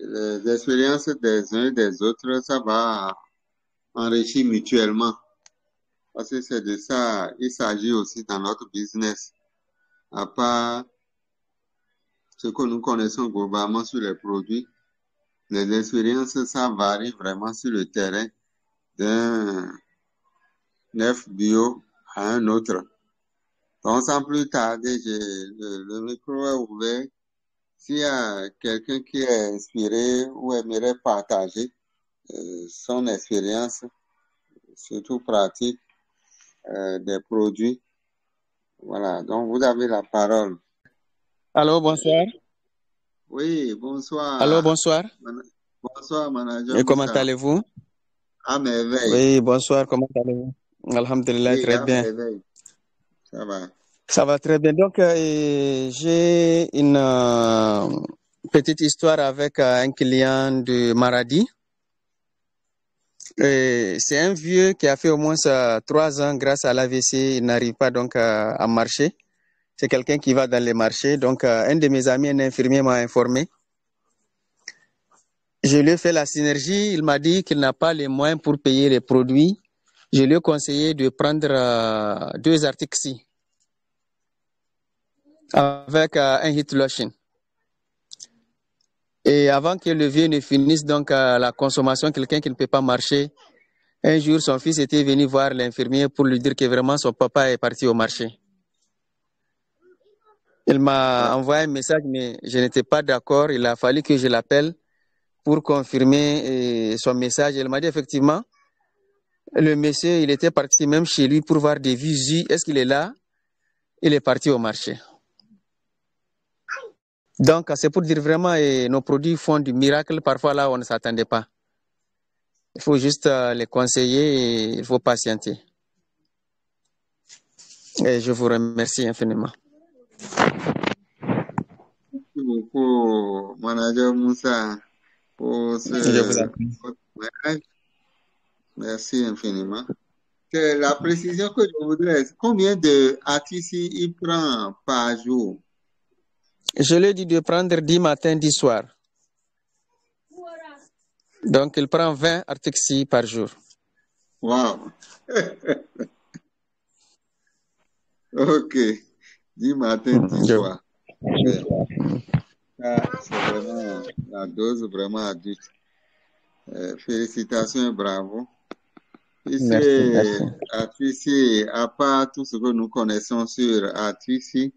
les expériences des uns et des autres, ça va enrichir mutuellement. Parce que c'est de ça, il s'agit aussi dans notre business. À part ce que nous connaissons globalement sur les produits, les expériences, ça varie vraiment sur le terrain d'un œuf bio à un autre. Donc, sans plus tarder, le micro est ouvert. S'il y a quelqu'un qui est inspiré ou aimerait partager son expérience, surtout pratique, des produits, voilà. Donc, vous avez la parole. Allô, bonsoir. Oui, Allô, bonsoir. bonsoir. Bonsoir, manager Et comment Moussa. allez-vous? À merveille. Oui, bonsoir, comment allez-vous? Alhamdulillah, Oui, très à bien. merveille. Ça va. Ça va très bien. Donc, j'ai une petite histoire avec un client de Maradi. C'est un vieux qui a fait au moins 3 ans grâce à l'AVC. Il n'arrive pas donc à marcher. C'est quelqu'un qui va dans les marchés. Donc, un de mes amis, un infirmier, m'a informé. Je lui ai fait la synergie. Il m'a dit qu'il n'a pas les moyens pour payer les produits. Je lui ai conseillé de prendre 2 articles-ci avec un hit lotion. Et avant que le vieux ne finisse donc la consommation, quelqu'un qui ne peut pas marcher, un jour son fils était venu voir l'infirmier pour lui dire que vraiment son papa est parti au marché. Il m'a envoyé un message, mais je n'étais pas d'accord. Il a fallu que je l'appelle pour confirmer son message. Il m'a dit effectivement, le monsieur, il était parti même chez lui pour voir des visus. Est-ce qu'il est là? Il est parti au marché. Donc, c'est pour dire vraiment, nos produits font du miracle parfois là où on ne s'attendait pas. Il faut juste les conseiller et il faut patienter. Et je vous remercie infiniment. Merci beaucoup, manager Moussa, pour Je vous en prie. votre témoignage. Merci infiniment. C'est la précision que je voudrais. Combien de artistes il prend par jour? Je lui ai dit de prendre 10 matins, 10 soirs. Donc, il prend 20 articles par jour. Wow. Ok. 10 matins, 10 soirs. C'est vraiment la dose vraiment adulte. Félicitations et bravo. Merci, merci. Ici, à part tout ce que nous connaissons sur Artusi,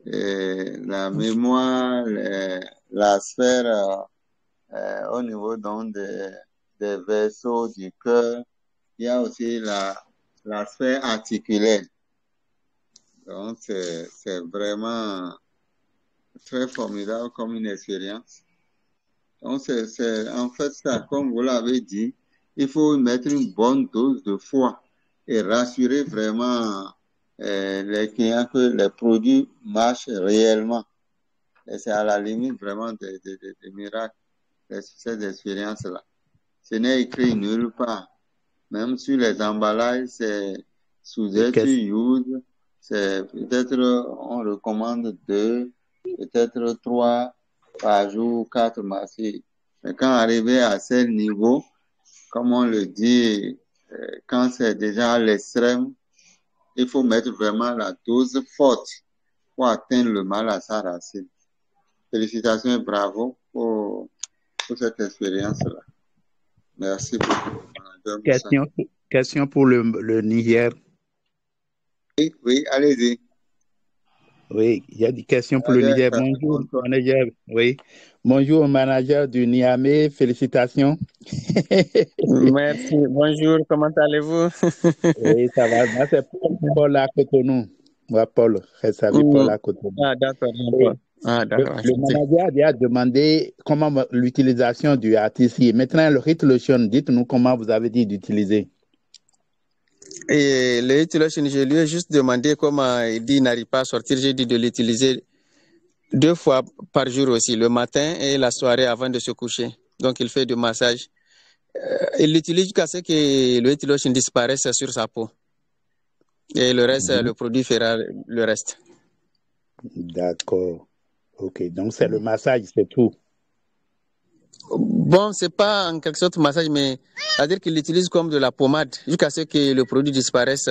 la mémoire, la sphère au niveau donc des vaisseaux du cœur, il y a aussi la sphère articulaire. Donc, c'est vraiment très formidable comme une expérience. Donc, c'est en fait ça, comme vous l'avez dit, il faut mettre une bonne dose de foi et rassurer vraiment les clients que les produits marchent réellement. Et c'est à la limite vraiment des miracles, ces expériences-là. Ce n'est écrit nulle part. Même sur les emballages, c'est sous être use, c'est peut-être on recommande 2, peut-être 3 par jour, 4 maxi. Mais quand arrivé à ce niveau, comme on le dit, quand c'est déjà à l'extrême, il faut mettre vraiment la dose forte pour atteindre le mal à sa racine. Félicitations et bravo pour cette expérience-là. Merci beaucoup. Question pour le Niger. Oui, allez-y. Oui, il y a des questions pour le Niger. Bonjour, manager. Oui. Bonjour, manager du Niamey. Félicitations. Merci. Bonjour, comment allez-vous? Oui, ça va. Moi, c'est Paul à Cotonou. Moi, Paul, Ressavi Paul à Cotonou. Ah, d'accord. Le manager a demandé comment l'utilisation du RTC. Maintenant, le Hit Lotion, dites-nous comment vous avez dit d'utiliser. Et le Hit Lotion, je lui ai juste demandé comment il dit qu'il n'arrive pas à sortir. J'ai dit de l'utiliser 2 fois par jour aussi, le matin et la soirée avant de se coucher. Donc, il fait du massage. Il l'utilise jusqu'à ce que le Hit Lotion disparaisse sur sa peau. Et le reste, le produit fera le reste. D'accord. Ok, donc c'est le massage, c'est tout. Bon, c'est pas en quelque sorte massage, mais c'est-à-dire qu'il l'utilise comme de la pommade jusqu'à ce que le produit disparaisse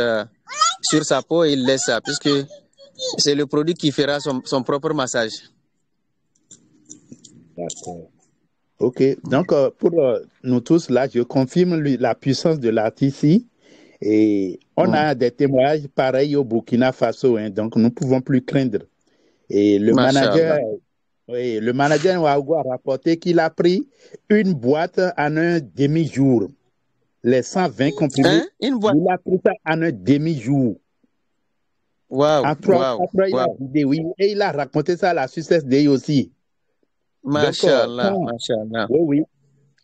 sur sa peau et il laisse ça, puisque c'est le produit qui fera son propre massage. D'accord. Ok, donc pour nous tous là, je confirme la puissance de l'artiste et on a des témoignages pareils au Burkina Faso, hein, donc nous ne pouvons plus craindre. Et le manager, oui, le manager Ouagadougou a rapporté qu'il a pris une boîte en un demi-jour. Les 120 comprimés, Hein? Une boîte? il a pris ça en un demi-jour. Waouh! En 3 il a vidé, oui, et il a raconté ça à la Success Day aussi. Machallah, machallah. Oui, oui.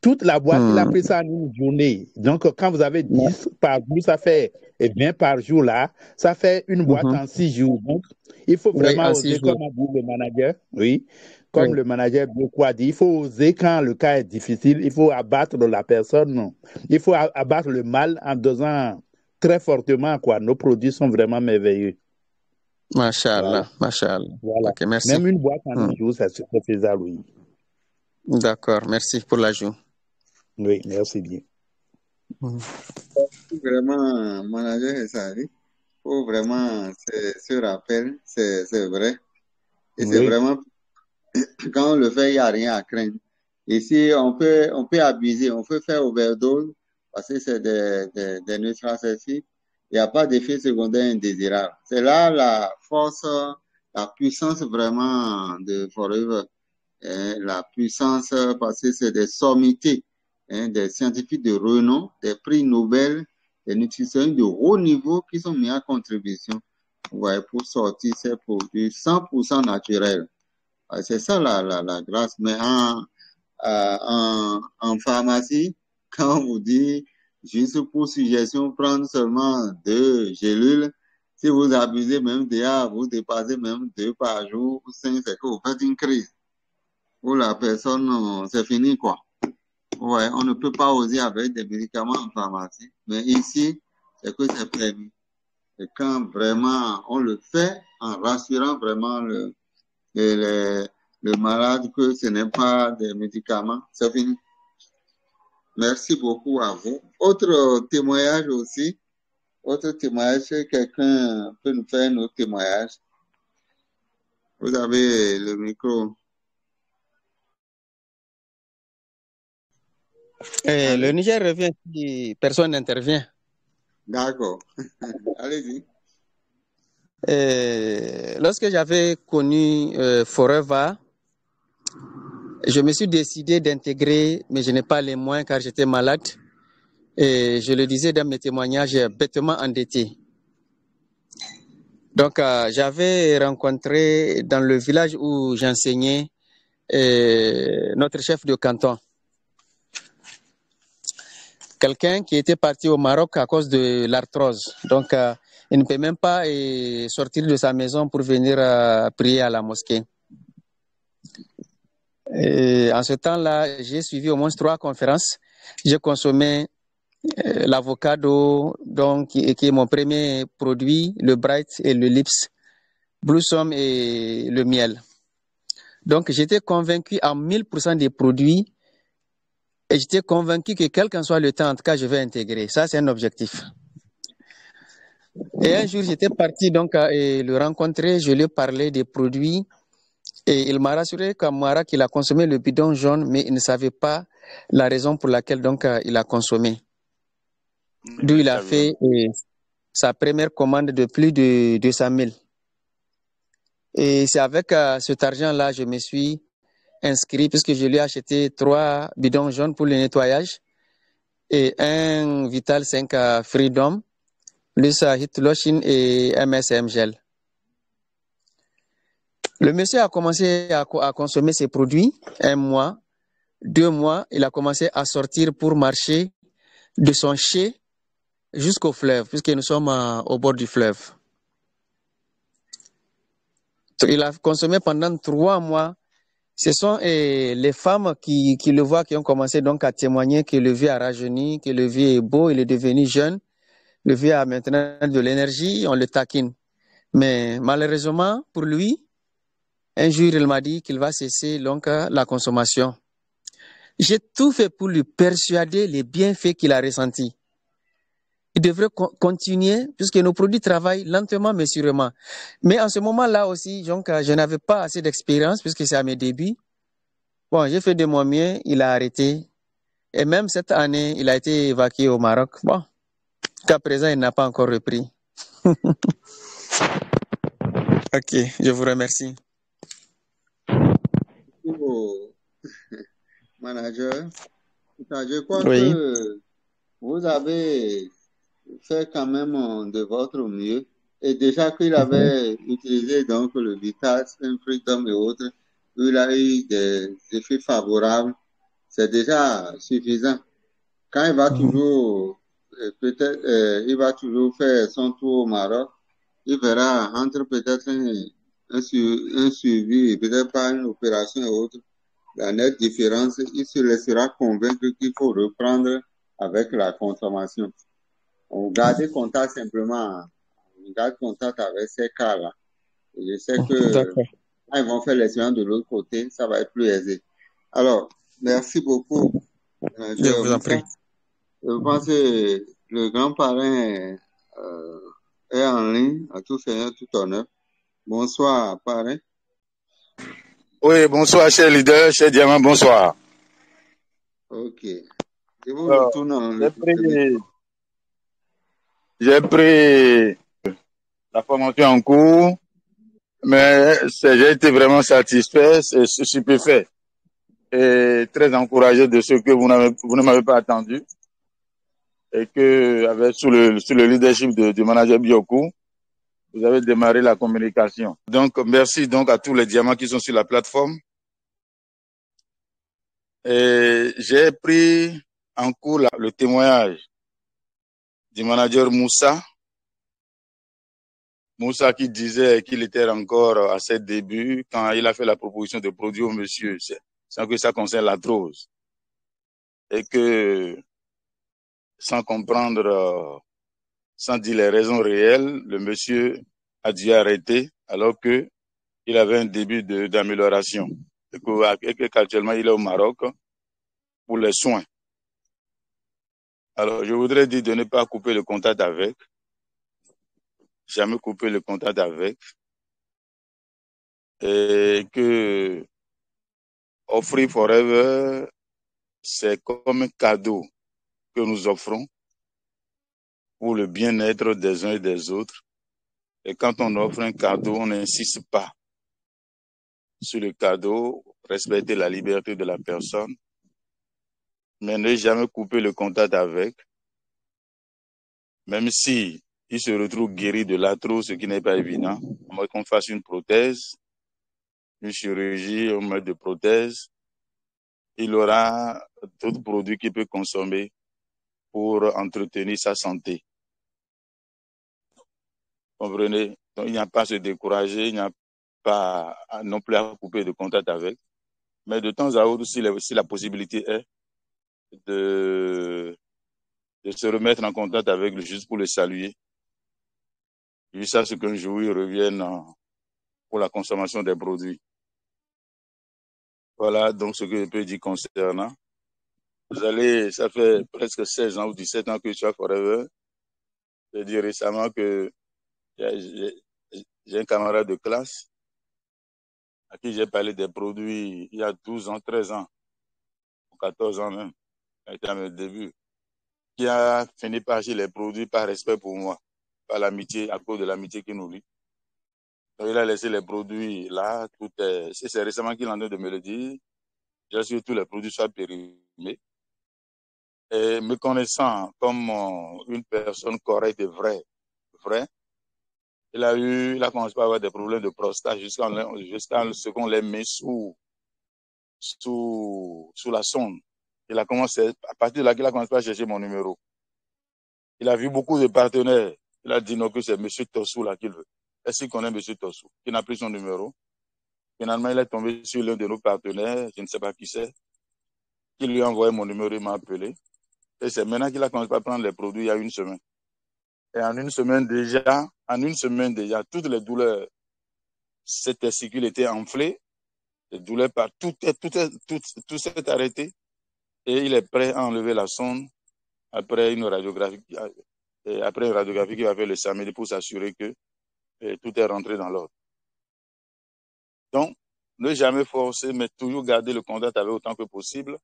Toute la boîte, il a pris ça en une journée. Donc, quand vous avez 10 par jour, ça fait 20 par jour là, ça fait une boîte en 6 jours. Donc, il faut vraiment oser, comme a dit le manager, oui, comme le manager beaucoup a dit, il faut oser quand le cas est difficile, il faut abattre la personne, non. Il faut abattre le mal en dosant très fortement, quoi. Nos produits sont vraiment merveilleux. Machallah, voilà. Machallah. Voilà. Okay, merci. Même une boîte en un jour, c'est faisable, oui. D'accord, merci pour l'ajout. Oui, merci bien. Vraiment, manager Essari, faut vraiment ce rappel, c'est vrai. Et c'est vraiment, quand on le fait, il n'y a rien à craindre. Ici, on peut abuser, on peut faire overdose, parce que c'est des nutraceutiques. Il n'y a pas d'effet secondaire indésirable. C'est là la force, la puissance vraiment de Forever. La puissance, parce que c'est des sommités, des scientifiques de renom, des prix Nobel, des nutritionnistes de haut niveau qui sont mis en contribution, pour sortir ces produits 100% naturels. C'est ça la grâce. Mais en pharmacie, quand on vous dit juste pour suggestion, prendre seulement 2 gélules, si vous abusez même déjà, vous dépassez même 2 par jour, 5, c'est que vous faites une crise. Pour la personne, c'est fini quoi. Ouais, on ne peut pas oser avec des médicaments en pharmacie, mais ici, c'est que c'est permis. Et quand vraiment on le fait, en rassurant vraiment le malade que ce n'est pas des médicaments, c'est fini. Merci beaucoup à vous. Autre témoignage aussi, quelqu'un peut nous faire un autre témoignage. Vous avez le micro. Le Niger revient si personne n'intervient. D'accord. Allez-y. Lorsque j'avais connu Forever, je me suis décidé d'intégrer, mais je n'ai pas les moyens car j'étais malade. Et je le disais dans mes témoignages, bêtement endetté. Donc, j'avais rencontré dans le village où j'enseignais notre chef de canton. Quelqu'un qui était parti au Maroc à cause de l'arthrose. Donc, il ne peut même pas sortir de sa maison pour venir prier à la mosquée. Et en ce temps-là, j'ai suivi au moins 3 conférences. J'ai consommé l'avocado, donc, qui est mon premier produit, le Bright et le Lips, Blossom et le miel. Donc, j'étais convaincu à 1000% des produits et j'étais convaincu que quel qu'en soit le temps, en tout cas, je vais intégrer. Ça, c'est un objectif. Et un jour, j'étais parti donc le rencontrer, je lui ai parlé des produits et il m'a rassuré qu'il a consommé le bidon jaune, mais il ne savait pas la raison pour laquelle donc il a consommé. D'où il a fait sa première commande de plus de 200 000. Et c'est avec cet argent-là, je me suis inscrit puisque je lui ai acheté 3 bidons jaunes pour le nettoyage et un Vital 5 Freedom, plus Hit Lotion et MSM Gel. Le monsieur a commencé à consommer ces produits 1 mois, 2 mois. Il a commencé à sortir pour marcher de son chai jusqu'au fleuve, puisque nous sommes au bord du fleuve. Il a consommé pendant 3 mois. Ce sont les femmes qui le voient, qui ont commencé donc à témoigner que le vieux a rajeuni, que le vieux est beau, il est devenu jeune. Le vieux a maintenant de l'énergie, on le taquine. Mais malheureusement, pour lui, un jour, il m'a dit qu'il va cesser donc la consommation. J'ai tout fait pour lui persuader les bienfaits qu'il a ressentis. Il devrait continuer puisque nos produits travaillent lentement mais sûrement. Mais en ce moment-là aussi, donc, je n'avais pas assez d'expérience puisque c'est à mes débuts. Bon, j'ai fait de mon mieux, il a arrêté. Et même cette année, il a été évacué au Maroc. Bon, jusqu'à présent, il n'a pas encore repris. Ok, je vous remercie. Manager, je crois que vous avez fait quand même de votre mieux. Et déjà qu'il avait utilisé donc le Vitas, Freedom et autres, où il a eu des effets favorables, c'est déjà suffisant. Quand il va toujours, peut-être, il va toujours faire son tour au Maroc, il verra entre peut-être un suivi, peut-être pas une opération et autre, la nette différence, il se laissera convaincre qu'il faut reprendre avec la consommation. On garde contact simplement, on garde contact avec ces cas-là. Je sais que quand ils vont faire l'expérience de l'autre côté, ça va être plus aisé. Alors, merci beaucoup. Je vous en prie. Je pense que le grand parrain est en ligne, à tout seigneur, tout honneur. Bonsoir, parrain. Oui, bonsoir, cher leader, cher Diamant, bonsoir. Ok. Je vous retourne en J'ai pris la formation en cours, mais j'ai été vraiment satisfait, stupéfait et très encouragé de ce que vous ne m'avez pas attendu et que sous le leadership du manager Bioku, vous avez démarré la communication. Donc, merci donc à tous les diamants qui sont sur la plateforme. Et j'ai pris en cours le témoignage du manager Moussa qui disait qu'il était encore à ses débuts quand il a fait la proposition de produit au monsieur, sans que ça concerne l'arthrose. Et que, sans comprendre, sans dire les raisons réelles, le monsieur a dû arrêter alors que il avait un début d'amélioration. Et qu'actuellement il est au Maroc pour les soins. Alors, je voudrais dire de ne pas couper le contact avec, jamais couper le contact avec, et que Free Forever, c'est comme un cadeau que nous offrons pour le bien-être des uns et des autres. Et quand on offre un cadeau, on n'insiste pas sur le cadeau, respecter la liberté de la personne, mais ne jamais couper le contact avec, même si il se retrouve guéri de l'arthrose, ce qui n'est pas évident, à moins qu'on fasse une prothèse, une chirurgie, un mode de prothèse, il aura d'autres produits qu'il peut consommer pour entretenir sa santé. Comprenez? Donc, il n'y a pas à se décourager, il n'y a pas non plus à couper de contact avec. Mais de temps à autre, si la possibilité est de se remettre en contact avec lui juste pour le saluer, jusqu'à ce qu'un jour il revienne pour la consommation des produits. Voilà donc ce que je peux dire concernant. Ça fait presque 16 ans ou 17 ans que je suis à Forever. J'ai dit récemment que j'ai un camarade de classe à qui j'ai parlé des produits il y a 12 ans, 13 ans, 14 ans même, à mes débuts, qui a fini par acheter les produits par respect pour moi, par l'amitié, à cause de l'amitié qui nous lie. Donc, il a laissé les produits là, c'est récemment qu'il en est de me le dire. J'ai su que tous les produits soient périmés. Et me connaissant comme une personne correcte et vraie, il a commencé à avoir des problèmes de prostate jusqu'à ce qu'on les met sous la sonde. Il a commencé, à partir de là, qu'il a commencé à chercher mon numéro. Il a vu beaucoup de partenaires. Il a dit non, que c'est M. Tossou là qu'il veut. Est-ce qu'il connaît M. Tossou? Il n'a plus son numéro. Finalement, il est tombé sur l'un de nos partenaires, je ne sais pas qui c'est, qui lui a envoyé mon numéro, il m'a appelé. Et c'est maintenant qu'il a commencé à prendre les produits il y a une semaine. Et en une semaine déjà, toutes les douleurs, ses testicules étaient enflés, les douleurs tout s'est arrêté. et il est prêt à enlever la sonde après une radiographie qui va faire le samedi pour s'assurer que tout est rentré dans l'ordre. Donc, ne jamais forcer, mais toujours garder le contact avec autant que possible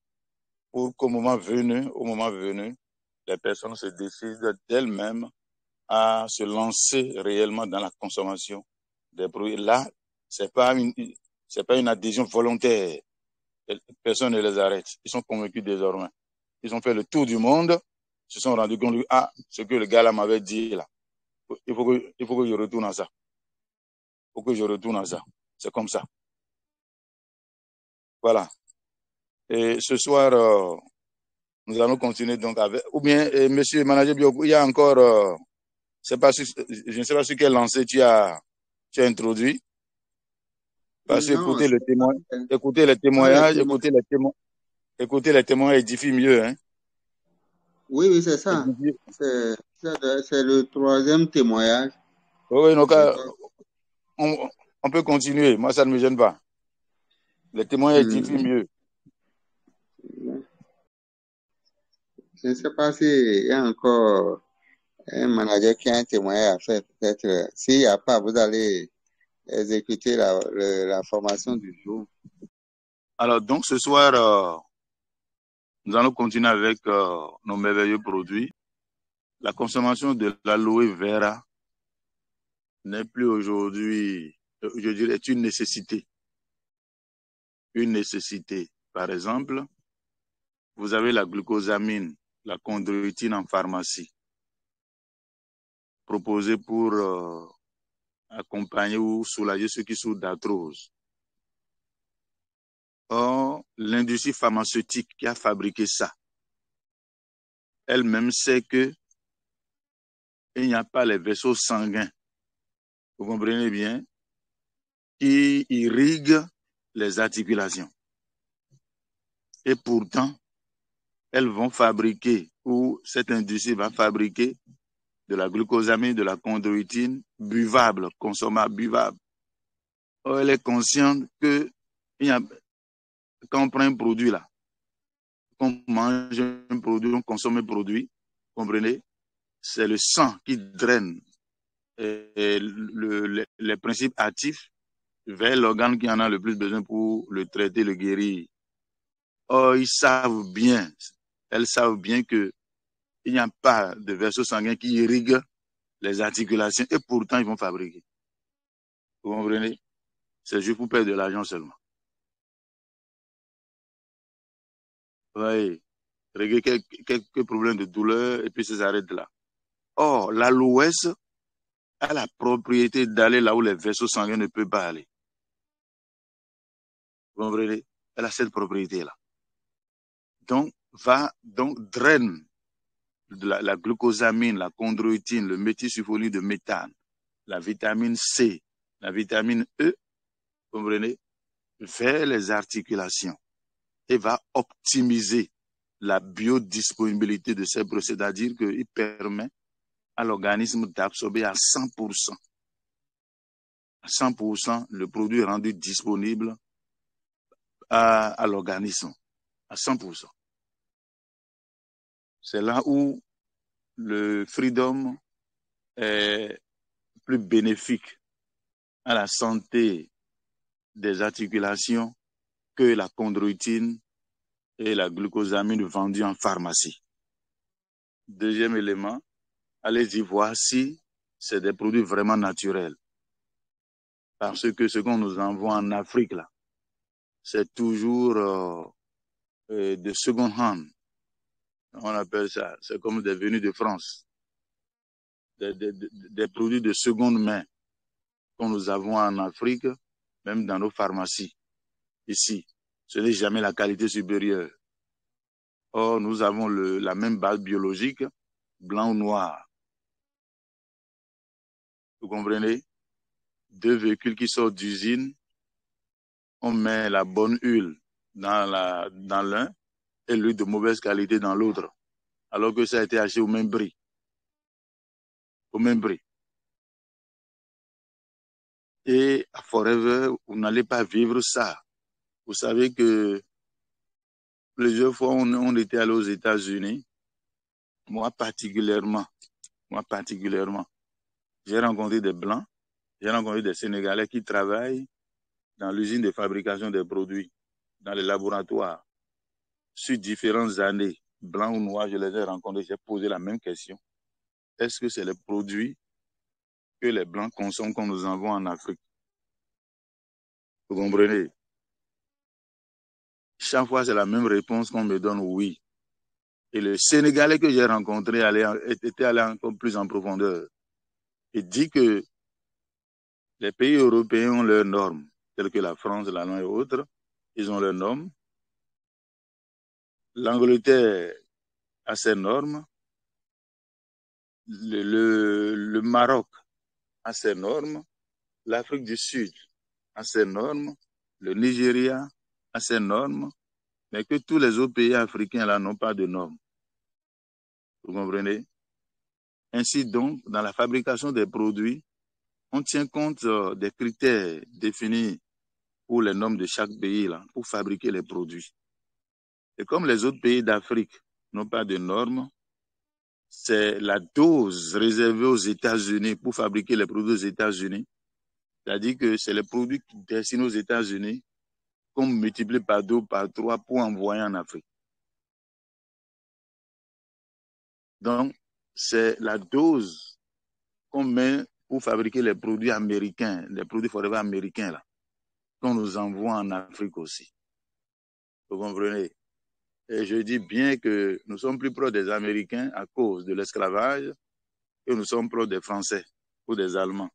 pour qu'au moment venu, les personnes se décident d'elles-mêmes à se lancer réellement dans la consommation des produits. Là, c'est pas une adhésion volontaire. Personne ne les arrête. Ils sont convaincus désormais. Ils ont fait le tour du monde, se sont rendus compte, ce que le gars là m'avait dit là. Il faut que je retourne à ça. Il faut que je retourne à ça. C'est comme ça. Voilà. Et ce soir, nous allons continuer donc avec, ou bien, monsieur le manager Bioko, il y a encore, je ne sais pas sur quel lancé tu as introduit. Parce que écouter les témoignages, écouter les témoins édifie mieux, hein. Oui, c'est ça. C'est le troisième témoignage. Oui, donc, on peut continuer. Moi, ça ne me gêne pas. Les témoins édifient mieux. Je ne sais pas s'il y a encore un manager qui a un témoignage à faire. Peut-être, s'il n'y a pas, vous allez exécuter la formation du jour. Alors, donc, ce soir, nous allons continuer avec nos merveilleux produits. La consommation de l'aloe vera n'est plus aujourd'hui, je dirais, une nécessité. Une nécessité. Par exemple, vous avez la glucosamine, la chondroïtine en pharmacie, proposée pour accompagner ou soulager ceux qui souffrent d'arthrose. Or, l'industrie pharmaceutique qui a fabriqué ça, elle-même sait que il n'y a pas les vaisseaux sanguins, vous comprenez bien, qui irriguent les articulations. Et pourtant, elles vont fabriquer, ou cette industrie va fabriquer de la glucosamine, de la chondroïtine buvable, consommable, buvable. Or, elle est consciente que quand on prend un produit là, qu'on mange un produit, on consomme un produit, vous comprenez, c'est le sang qui draine les principes actifs vers l'organe qui en a le plus besoin pour le traiter, le guérir. Or, elles savent bien que il n'y a pas de vaisseau sanguin qui irrigue les articulations et pourtant ils vont fabriquer. Vous comprenez? C'est juste pour perdre de l'argent seulement. Oui, régler quelques problèmes de douleur et puis ça s'arrête là. Or, l'aloès a la propriété d'aller là où les vaisseaux sanguins ne peuvent pas aller. Vous comprenez? Elle a cette propriété-là. Donc, draine la glucosamine, la chondroïtine, le méthylsulfonyle de méthane, la vitamine C, la vitamine E, vous comprenez, vers les articulations et va optimiser la biodisponibilité de ces procédés, c'est-à-dire qu'il permet à l'organisme d'absorber à 100%. À 100%, le produit est rendu disponible à l'organisme, à 100%. C'est là où le Freedom est plus bénéfique à la santé des articulations que la chondroïtine et la glucosamine vendues en pharmacie. Deuxième élément, allez-y voir si c'est des produits vraiment naturels. Parce que ce qu'on nous envoie en Afrique, là, c'est toujours de second hand. On appelle ça, c'est comme des venus de France. Des produits de seconde main que nous avons en Afrique, même dans nos pharmacies, ici. Ce n'est jamais la qualité supérieure. Or, nous avons la même base biologique, blanc ou noir. Vous comprenez? 2 véhicules qui sortent d'usine, on met la bonne huile dans l'un et l'huile de mauvaise qualité dans l'autre, alors que ça a été acheté au même prix. Au même prix. Et à Forever, vous n'allez pas vivre ça. Vous savez que Plusieurs fois, on était allé aux États-Unis. Moi particulièrement, j'ai rencontré des Blancs, j'ai rencontré des Sénégalais qui travaillent dans l'usine de fabrication des produits, dans les laboratoires, sur différentes années, Blancs ou Noirs, je les ai rencontrés, j'ai posé la même question. Est-ce que c'est les produits que les Blancs consomment qu'on nous envoie en Afrique? Vous comprenez? Chaque fois, c'est la même réponse qu'on me donne, oui. Et le Sénégalais que j'ai rencontré était allé encore plus en profondeur. Il dit que les pays européens ont leurs normes, telles que la France, l'Allemagne et autres. Ils ont leurs normes. L'Angleterre a ses normes. Le Maroc a ses normes. L'Afrique du Sud a ses normes. Le Nigeria a ses normes. Mais que tous les autres pays africains là n'ont pas de normes. Vous comprenez? Ainsi donc, dans la fabrication des produits, on tient compte des critères définis pour les normes de chaque pays là, pour fabriquer les produits. Et comme les autres pays d'Afrique n'ont pas de normes, c'est la dose réservée aux États-Unis pour fabriquer les produits aux États-Unis. C'est-à-dire que c'est les produits destinés aux États-Unis qu'on multiplie par 2, par 3 pour envoyer en Afrique. Donc, c'est la dose qu'on met pour fabriquer les produits américains, les produits forever américains, là, qu'on nous envoie en Afrique aussi. Vous comprenez? Et je dis bien que nous sommes plus proches des Américains à cause de l'esclavage que nous sommes proches des Français ou des Allemands.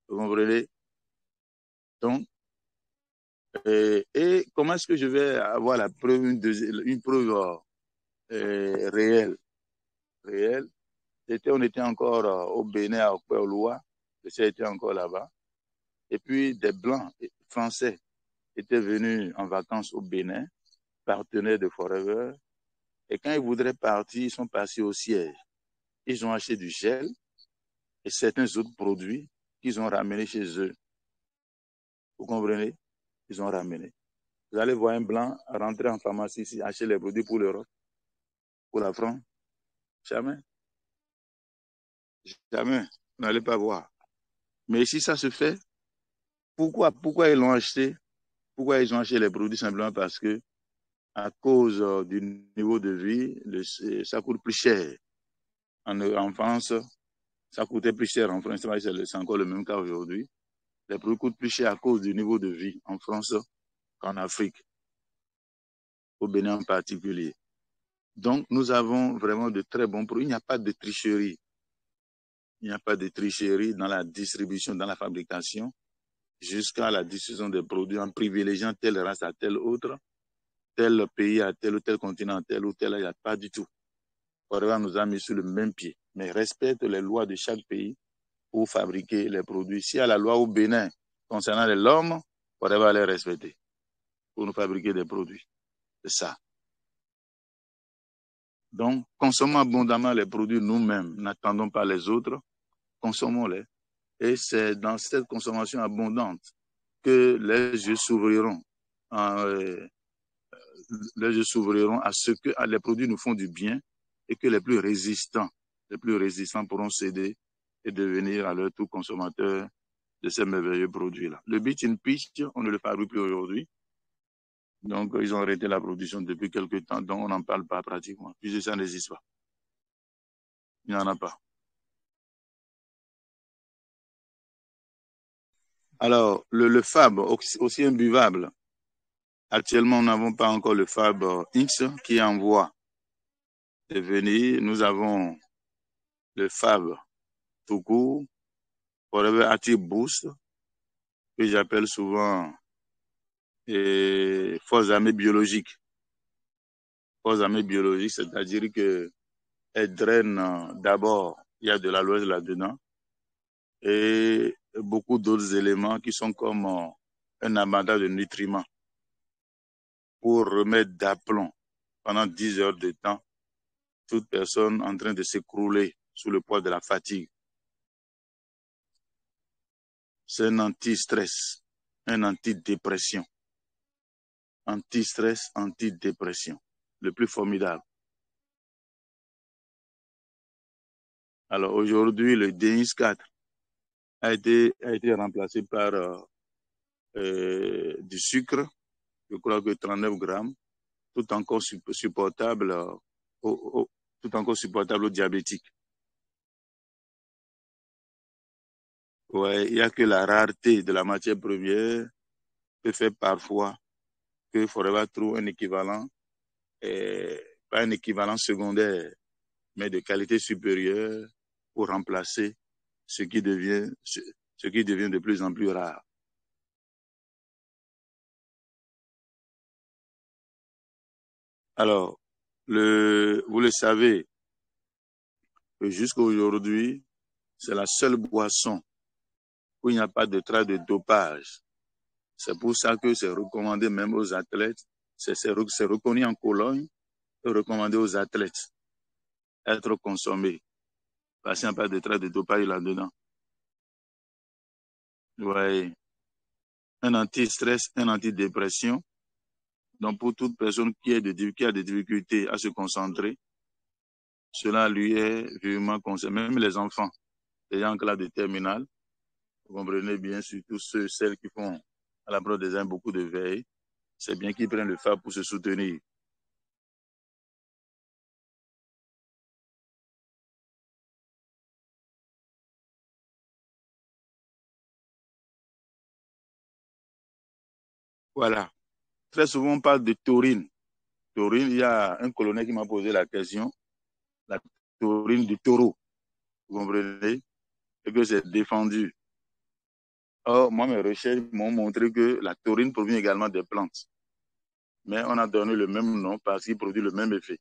Vous comprenez? Donc, et comment est-ce que je vais avoir la preuve, une preuve réelle? On était encore au Bénin, à Okpé-Oloa, j'étais encore là-bas. Et puis des Blancs français étaient venus en vacances au Bénin, partenaires de Forever. Et quand ils voudraient partir, ils sont passés au siège. Ils ont acheté du gel et certains autres produits qu'ils ont ramenés chez eux. Vous comprenez? Ils ont ramené. Vous allez voir un Blanc rentrer en pharmacie ici, acheter les produits pour l'Europe, pour la France. Jamais. Jamais. Vous n'allez pas voir. Mais si ça se fait, pourquoi ils l'ont acheté? Pourquoi ils ont acheté les produits? Simplement parce que à cause du niveau de vie, ça coûte plus cher. En France, ça coûtait plus cher. En France, c'est encore le même cas aujourd'hui. Les produits coûtent plus cher à cause du niveau de vie en France qu'en Afrique, au Bénin en particulier. Donc, nous avons vraiment de très bons produits. Il n'y a pas de tricherie. Il n'y a pas de tricherie dans la distribution, dans la fabrication, jusqu'à la diffusion des produits en privilégiant telle race à telle autre, tel pays à tel ou tel continent à tel ou tel. Il n'y a pas du tout. Forever nous a mis sur le même pied, mais respecte les lois de chaque pays pour fabriquer les produits. S'il y a la loi au Bénin concernant l'homme, Forever les respecter pour nous fabriquer des produits. C'est ça. Donc, consommons abondamment les produits nous-mêmes, n'attendons pas les autres, consommons-les. Et c'est dans cette consommation abondante que les yeux s'ouvriront à ce que les produits nous font du bien et que les plus résistants pourront céder et devenir à leur tour consommateurs de ces merveilleux produits-là. Le beach in pitch, on ne le fabrique plus aujourd'hui. Donc, ils ont arrêté la production depuis quelques temps, donc on n'en parle pas pratiquement, puisque ça n'existe pas. Il n'y en a pas. Alors, le FAB, aussi imbuvable. Actuellement, nous n'avons pas encore le FAB X qui est en voie de venir. Nous avons le FAB tout court, Forever Active Boost, que j'appelle souvent forces armées biologiques. Forces armées biologiques, c'est-à-dire qu'elles drainent d'abord, il y a de l'aloès là-dedans, et beaucoup d'autres éléments qui sont comme un amas de nutriments pour remettre d'aplomb pendant 10 heures de temps toute personne en train de s'écrouler sous le poids de la fatigue. C'est un anti-stress, un anti-dépression. anti-stress, anti-dépression, le plus formidable. Alors aujourd'hui, le DX4 a été remplacé par du sucre, je crois que 39 grammes, tout encore supportable, tout encore supportable aux diabétiques. Ouais, il n'y a que la rareté de la matière première peut faire parfois que Forever trouve un équivalent, pas un équivalent secondaire, mais de qualité supérieure pour remplacer ce qui devient de plus en plus rare. Alors, vous le savez, que jusqu'à aujourd'hui, c'est la seule boisson où il n'y a pas de trace de dopage. C'est pour ça que c'est recommandé même aux athlètes, c'est reconnu en Cologne, et recommandé aux athlètes être consommé. Parce qu'il n'y a pas de trace de dopage là-dedans. Ouais. Un anti-stress, un anti-dépression. Donc, pour toute personne qui a des difficultés à se concentrer, cela lui est vivement conseillé. Même les enfants, les gens en classe de terminale, vous comprenez bien, surtout celles qui font à la preuve des uns beaucoup de veille, c'est bien qu'ils prennent le phare pour se soutenir. Voilà. Très souvent, on parle de taurine. Taurine, il y a un colonel qui m'a posé la question, la taurine du taureau, vous comprenez, et que c'est défendu. Or, moi, mes recherches m'ont montré que la taurine provient également des plantes. Mais on a donné le même nom parce qu'il produit le même effet.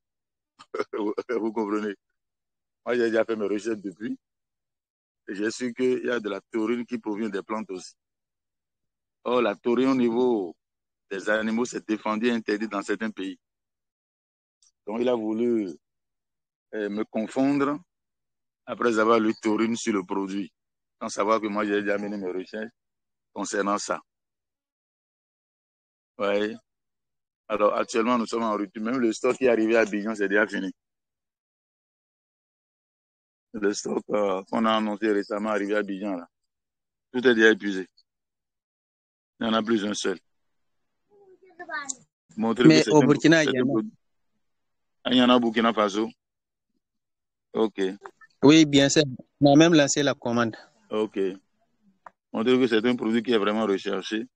Vous comprenez? Moi, j'ai déjà fait mes recherches depuis. Et j'ai su qu'il y a de la taurine qui provient des plantes aussi. Or, la taurine au niveau des animaux, c'est défendu et interdit dans certains pays. Donc, il a voulu me confondre après avoir lu taurine sur le produit, sans savoir que moi, j'ai déjà mené mes recherches concernant ça. Ouais. Alors, actuellement, nous sommes en rupture. Même le stock qui est arrivé à Abidjan, c'est déjà fini. Le stock qu'on a annoncé récemment arrivé à Abidjan, là, tout est déjà épuisé. Il n'y en a plus un seul. Montrer Mais que au Burkina, il y en a. Il y en a au Burkina Faso. OK. Oui, bien sûr. On a même lancé la commande. OK. Montrer que c'est un produit qui est vraiment recherché.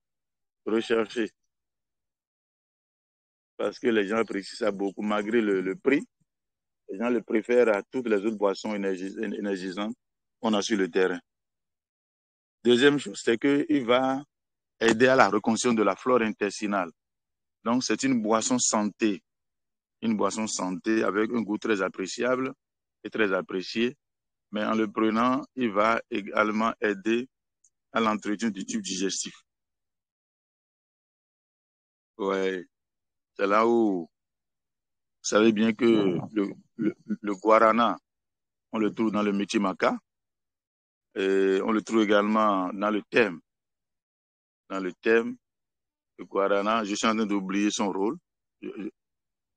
Parce que les gens apprécient ça beaucoup, malgré le prix. Les gens le préfèrent à toutes les autres boissons énergisantes qu'on a sur le terrain. Deuxième chose, c'est qu'il va aider à la reconstruction de la flore intestinale. Donc, c'est une boisson santé. Une boisson santé avec un goût très appréciable et très apprécié. Mais en le prenant, il va également aider à l'entretien du tube digestif. Ouais. C'est là où vous savez bien que le guarana, on le trouve dans le Mitimaca. Et on le trouve également dans le thème. Dans le thème, le guarana, je suis en train d'oublier son rôle.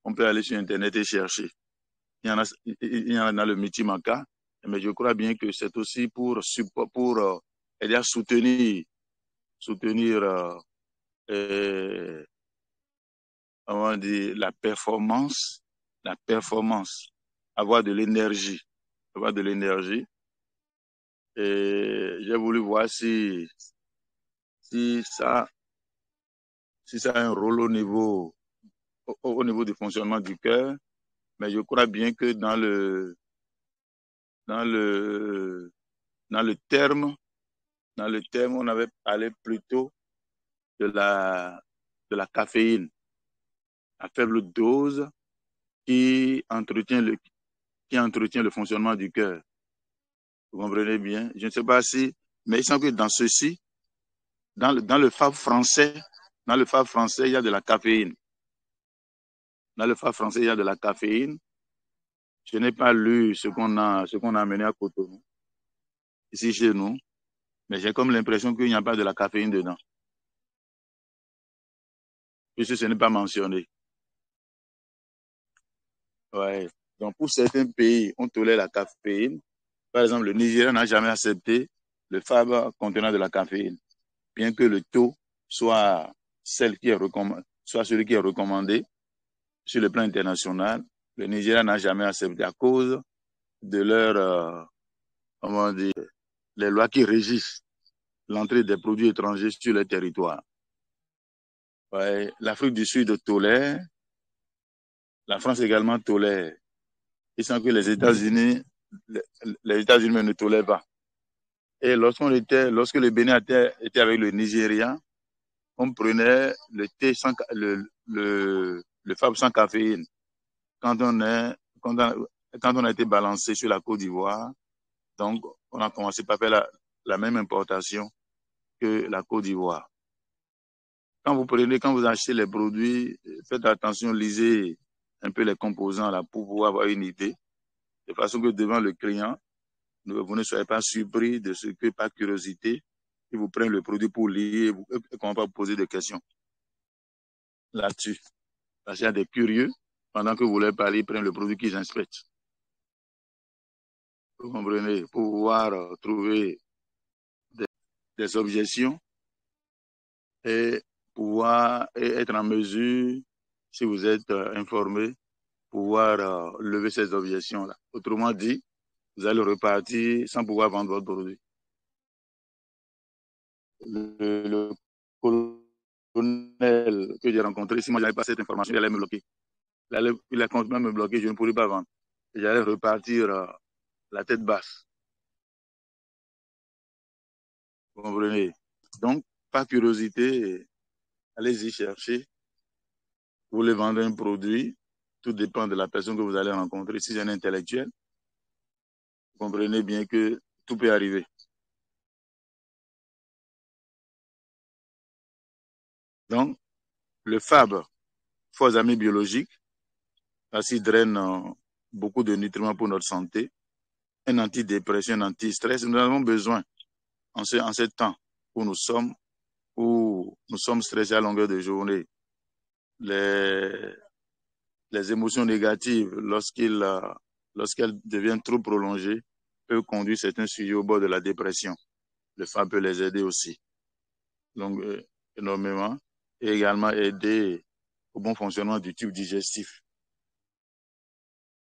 On peut aller sur Internet et chercher. Il y en a dans le Mitimaca, mais je crois bien que c'est aussi pour aider à soutenir comment dire, la performance, avoir de l'énergie. Et j'ai voulu voir si ça a un rôle au niveau du fonctionnement du cœur, mais je crois bien que dans le terme, on avait parlé plutôt de la caféine à faible dose qui entretient le fonctionnement du cœur. Vous comprenez bien? Je ne sais pas si, mais il semble que dans ceci, dans le FAB français, il y a de la caféine. Dans le FAB français, il y a de la caféine. Je n'ai pas lu ce qu'on a amené à Cotonou, ici chez nous, mais j'ai comme l'impression qu'il n'y a pas de la caféine dedans. puisque ce n'est pas mentionné. Ouais. Donc, pour certains pays, on tolère la caféine. Par exemple, le Nigeria n'a jamais accepté le FAB contenant de la caféine, bien que le taux soit, celui qui est recommandé sur le plan international. Le Nigeria n'a jamais accepté à cause de leur, comment dire, les lois qui régissent l'entrée des produits étrangers sur le territoire. Ouais. L'Afrique du Sud tolère, la France également tolère. Ils sentent que les États-Unis ne tolèrent pas. Et lorsque le Bénin était avec le Nigeria, on prenait le thé sans, le FAB sans caféine. Quand on a été balancé sur la Côte d'Ivoire, donc on a commencé par faire la même importation que la Côte d'Ivoire. Quand vous achetez les produits, faites attention, lisez un peu les composants là pour pouvoir avoir une idée, de façon que devant le client, vous ne soyez pas surpris de ce que, par curiosité, ils vous prennent le produit pour lire et qu'on va pas poser des questions là-dessus. Parce qu'il y a des curieux, pendant que vous leur parlez, ils prennent le produit qu'ils inspectent. Vous comprenez? Pour pouvoir trouver des objections et pouvoir être en mesure, si vous êtes informé, pouvoir lever ces objections-là. Autrement dit, vous allez repartir sans pouvoir vendre votre produit. Le colonel que j'ai rencontré, si moi je n'avais pas cette information, il allait me bloquer. Il a continué à me bloquer, je ne pourrais pas vendre. Et j'allais repartir la tête basse. Vous comprenez? Donc, par curiosité, allez-y chercher. Vous voulez vendre un produit, tout dépend de la personne que vous allez rencontrer. Si c'est un intellectuel, vous comprenez bien que tout peut arriver. Donc, le FAB, faux amis biologiques, ainsi draine beaucoup de nutriments pour notre santé, un antidépresseur, un anti-stress. Nous avons besoin, en ce temps où nous sommes stressés à longueur de journée, les émotions négatives, lorsqu'elles deviennent trop prolongées, peuvent conduire certains sujets au bord de la dépression. Le FAB peut les aider aussi, donc énormément, et également aider au bon fonctionnement du tube digestif.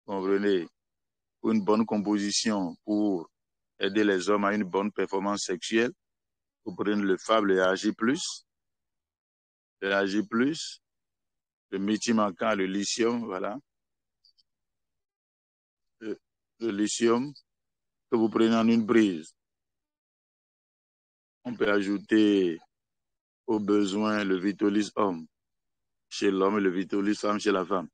Vous comprenez? Pour une bonne composition, pour aider les hommes à une bonne performance sexuelle, vous prenez le FAB, le AG+, le méthylmancan, le lithium, voilà. Le lithium que vous prenez en une prise. On peut ajouter au besoin le Vitalis homme chez l'homme et le Vitalis femme chez la femme.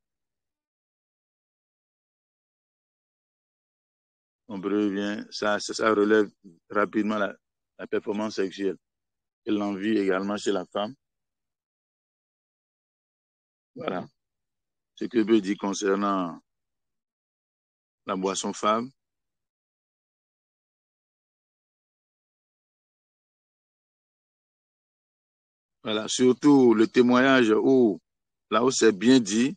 On peut bien, ça relève rapidement la performance sexuelle et l'envie également chez la femme. Voilà ce que je peux dire concernant la boisson FAB. Voilà, surtout le témoignage où, là où c'est bien dit,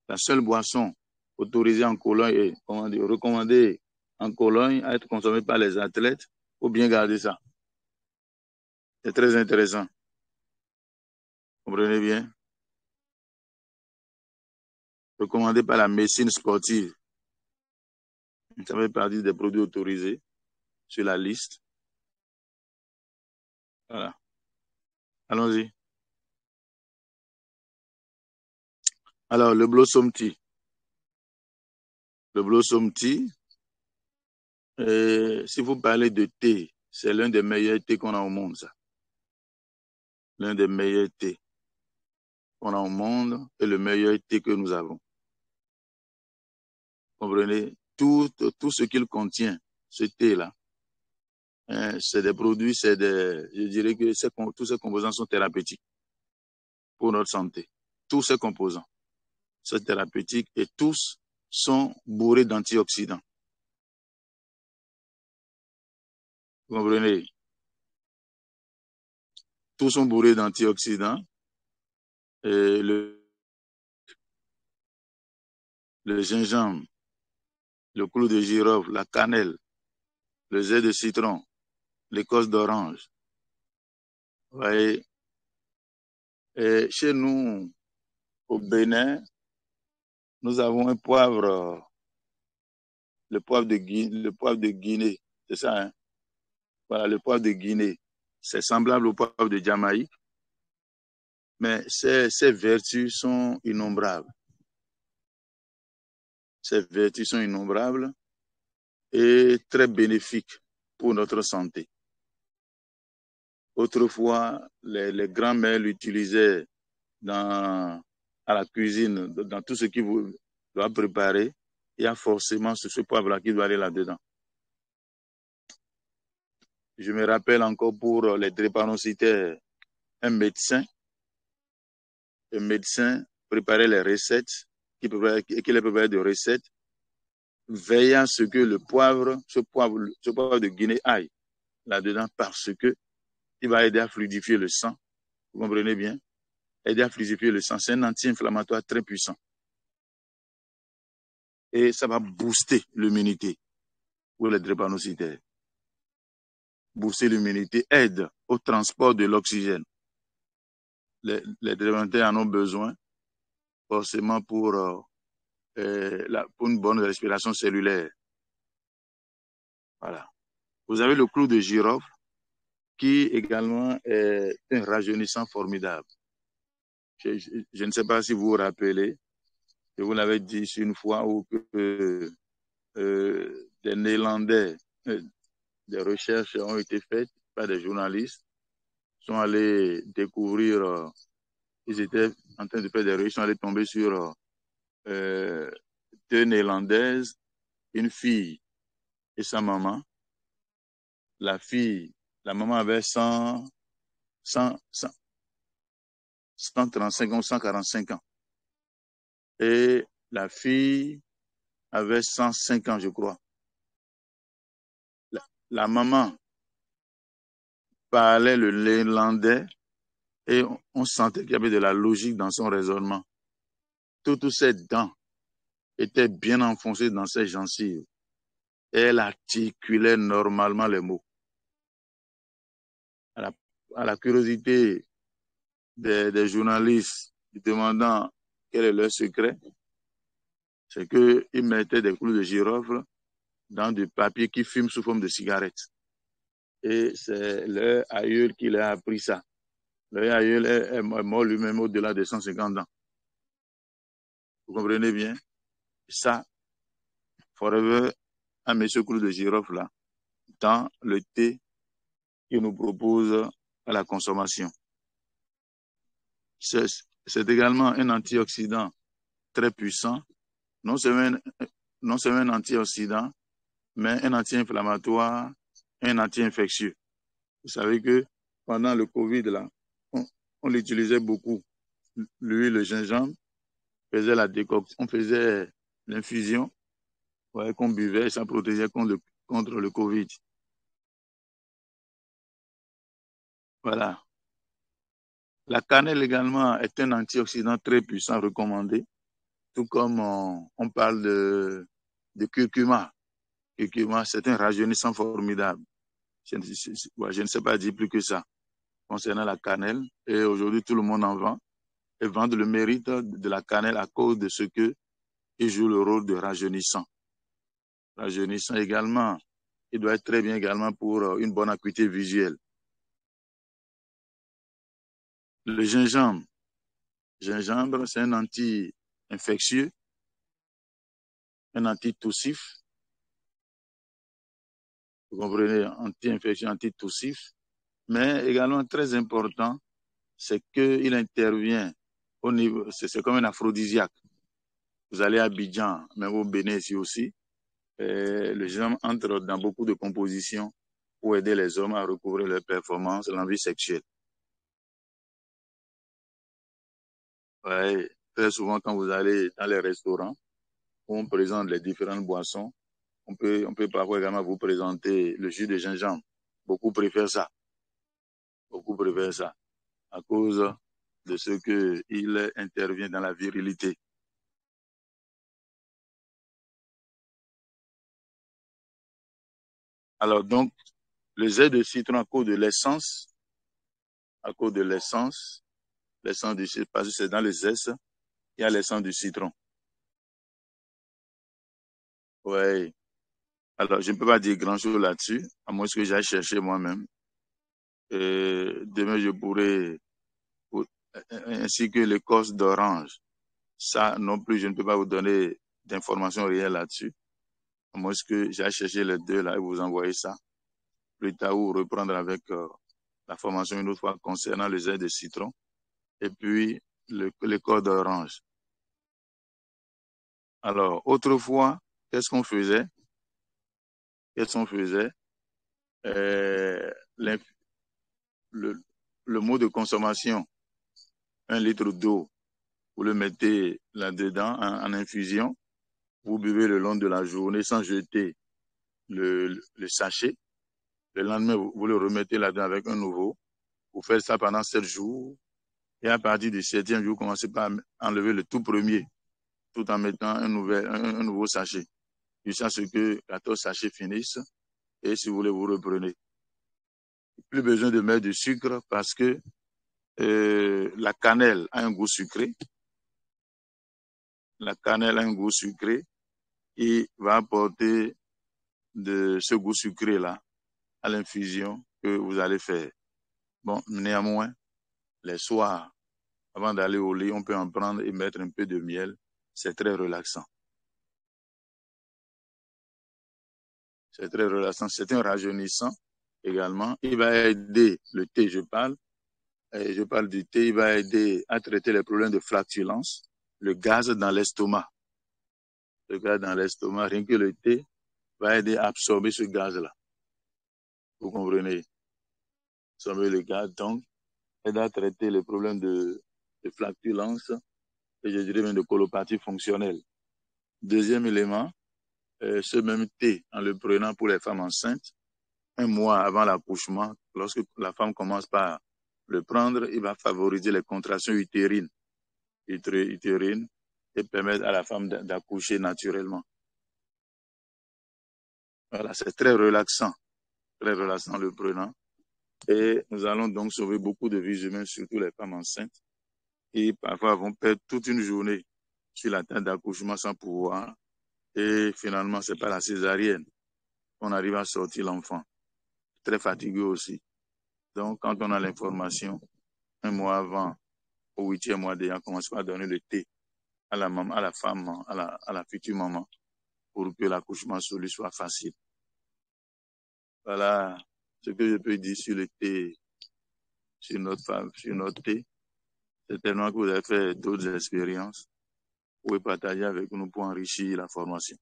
la seule boisson autorisée en Cologne et recommandée en Cologne à être consommée par les athlètes, il faut bien garder ça. C'est très intéressant. Vous comprenez bien? Recommandé par la médecine sportive. Ça fait partie des produits autorisés sur la liste. Voilà. Allons-y. Alors, le Blossom Tea. Le Blossom Tea, si vous parlez de thé, c'est l'un des meilleurs thés qu'on a au monde, ça. L'un des meilleurs thés qu'on a au monde et le meilleur thé que nous avons. Vous comprenez? Tout ce qu'il contient, ce thé-là, c'est des produits, je dirais que tous ces composants sont thérapeutiques pour notre santé. Tous ces composants sont thérapeutiques et tous sont bourrés d'antioxydants. Vous comprenez? Tous sont bourrés d'antioxydants et le gingembre, le clou de girofle, la cannelle, le zeste de citron, l'écorce d'orange. Vous voyez, et chez nous, au Bénin, nous avons un poivre, le poivre de Guinée, c'est ça, hein? Voilà, le poivre de Guinée. C'est semblable au poivre de Jamaïque, mais ses vertus sont innombrables. Ses vertus sont innombrables et très bénéfiques pour notre santé. Autrefois, les grands-mères l'utilisaient à la cuisine, dans tout ce qu'ils doivent préparer. Il y a forcément ce poivre-là qui doit aller là-dedans. Je me rappelle encore pour les drépanocytaires, un médecin préparait les recettes, qui les préparait de recettes, veillant à ce que le poivre, ce poivre de Guinée aille là-dedans parce que il va aider à fluidifier le sang. Vous comprenez bien? Aider à fluidifier le sang. C'est un anti-inflammatoire très puissant. Et ça va booster l'immunité pour les drépanocytaires. Booster l'immunité, aide au transport de l'oxygène. Les drépanocytaires en ont besoin forcément pour une bonne respiration cellulaire. Voilà. Vous avez le clou de girofle qui également est un rajeunissant formidable. Je ne sais pas si vous vous rappelez, je vous l'avais dit une fois où des Néerlandais, des recherches ont été faites par des journalistes, sont allés découvrir, ils étaient en train de faire des recherches, ils sont allés tomber sur deux Néerlandaises, une fille et sa maman. La maman avait 135 ans, 145 ans. Et la fille avait 105 ans, je crois. La maman parlait le néerlandais et on sentait qu'il y avait de la logique dans son raisonnement. Toutes ses dents étaient bien enfoncées dans ses gencives et elle articulait normalement les mots. À la curiosité des journalistes demandant quel est leur secret, c'est qu'ils mettaient des clous de girofle dans du papier qui fume sous forme de cigarette. Et c'est leur aïeul qui leur a appris ça. Leur aïeul est mort lui-même au-delà de 150 ans. Vous comprenez bien? Ça, forever, un monsieur clou de girofle là, dans le thé qu'il nous propose à la consommation. C'est également un antioxydant très puissant, non seulement un antioxydant, mais un anti-inflammatoire, un anti-infectieux. Vous savez que pendant le Covid, là, on l'utilisait beaucoup. L'huile, le gingembre, faisait la décoction, on faisait l'infusion, ouais, qu'on buvait et ça protégeait contre le Covid. Voilà. La cannelle également est un antioxydant très puissant recommandé, tout comme on parle de curcuma. Curcuma, c'est un rajeunissant formidable. Je ne sais pas dire plus que ça concernant la cannelle. Et aujourd'hui, tout le monde en vend et vendent le mérite de la cannelle à cause de ce qu'il joue le rôle de rajeunissant. Rajeunissant également, il doit être très bien également pour une bonne acuité visuelle. Le gingembre. Gingembre, c'est un anti-infectieux, un anti-toussif. Vous comprenez, anti-infectieux, anti-toussif. Mais également très important, c'est qu'il intervient au niveau, c'est comme un aphrodisiaque. Vous allez à Abidjan, même au Bénin ici aussi, le gingembre entre dans beaucoup de compositions pour aider les hommes à recouvrir leur performance, l'envie sexuelle. Ouais, très souvent, quand vous allez dans les restaurants, où on présente les différentes boissons, on peut parfois également vous présenter le jus de gingembre. Beaucoup préfèrent ça. Beaucoup préfèrent ça à cause de ce qu'il intervient dans la virilité. Alors donc, le zeste de citron à cause de l'essence, l'essence du citron, parce que c'est dans le zeste, il y a l'essence du citron. Ouais. Alors, je ne peux pas dire grand-chose là-dessus, à moins que j'aille chercher moi-même. Demain, je pourrais, ainsi que l'écorce d'orange. Ça non plus, je ne peux pas vous donner d'informations réelles là-dessus. À moins que j'aille chercher les deux là et vous envoyer ça. Plus tard, ou reprendre avec la formation une autre fois concernant le zeste de citron et puis l'écorce d'orange. Alors, autrefois, qu'est-ce qu'on faisait? Le mot de consommation, 1 litre d'eau, vous le mettez là-dedans en infusion, vous buvez le long de la journée sans jeter le sachet. Le lendemain, vous le remettez là-dedans avec un nouveau. Vous faites ça pendant 7 jours. Et à partir du 7e jour, vous commencez par enlever le tout premier, tout en mettant un nouveau sachet. Jusqu'à ce que 14 sachets finissent. Et si vous voulez, vous reprenez. Plus besoin de mettre du sucre parce que la cannelle a un goût sucré. La cannelle a un goût sucré et va apporter de ce goût sucré-là à l'infusion que vous allez faire. Bon, néanmoins, les soirs, avant d'aller au lit, on peut en prendre et mettre un peu de miel. C'est très relaxant. C'est très relaxant. C'est un rajeunissant également. Il va aider, le thé, je parle du thé, il va aider à traiter les problèmes de flatulence, le gaz dans l'estomac. Le gaz dans l'estomac, rien que le thé va aider à absorber ce gaz-là. Vous comprenez? Absorber le gaz, donc, aide à traiter les problèmes de flatulence et je dirais même de colopathie fonctionnelle. Deuxième élément, ce même thé, en le prenant pour les femmes enceintes, 1 mois avant l'accouchement, lorsque la femme commence par le prendre, il va favoriser les contractions utérines et permettre à la femme d'accoucher naturellement. Voilà, c'est très relaxant le prenant. Et nous allons donc sauver beaucoup de vies humaines, surtout les femmes enceintes, qui parfois vont perdre toute une journée sur la table d'accouchement sans pouvoir. Et finalement, c'est pas la césarienne qu'on arrive à sortir l'enfant. Très fatigué aussi. Donc, quand on a l'information, 1 mois avant, au 8e mois déjà, on commence à donner le thé à la maman, à la femme, à la future maman, pour que l'accouchement sur lui soit facile. Voilà ce que je peux dire sur le thé, sur notre thé. C'est tellement que vous avez fait d'autres expériences. Vous pouvez partager avec nous pour enrichir la formation.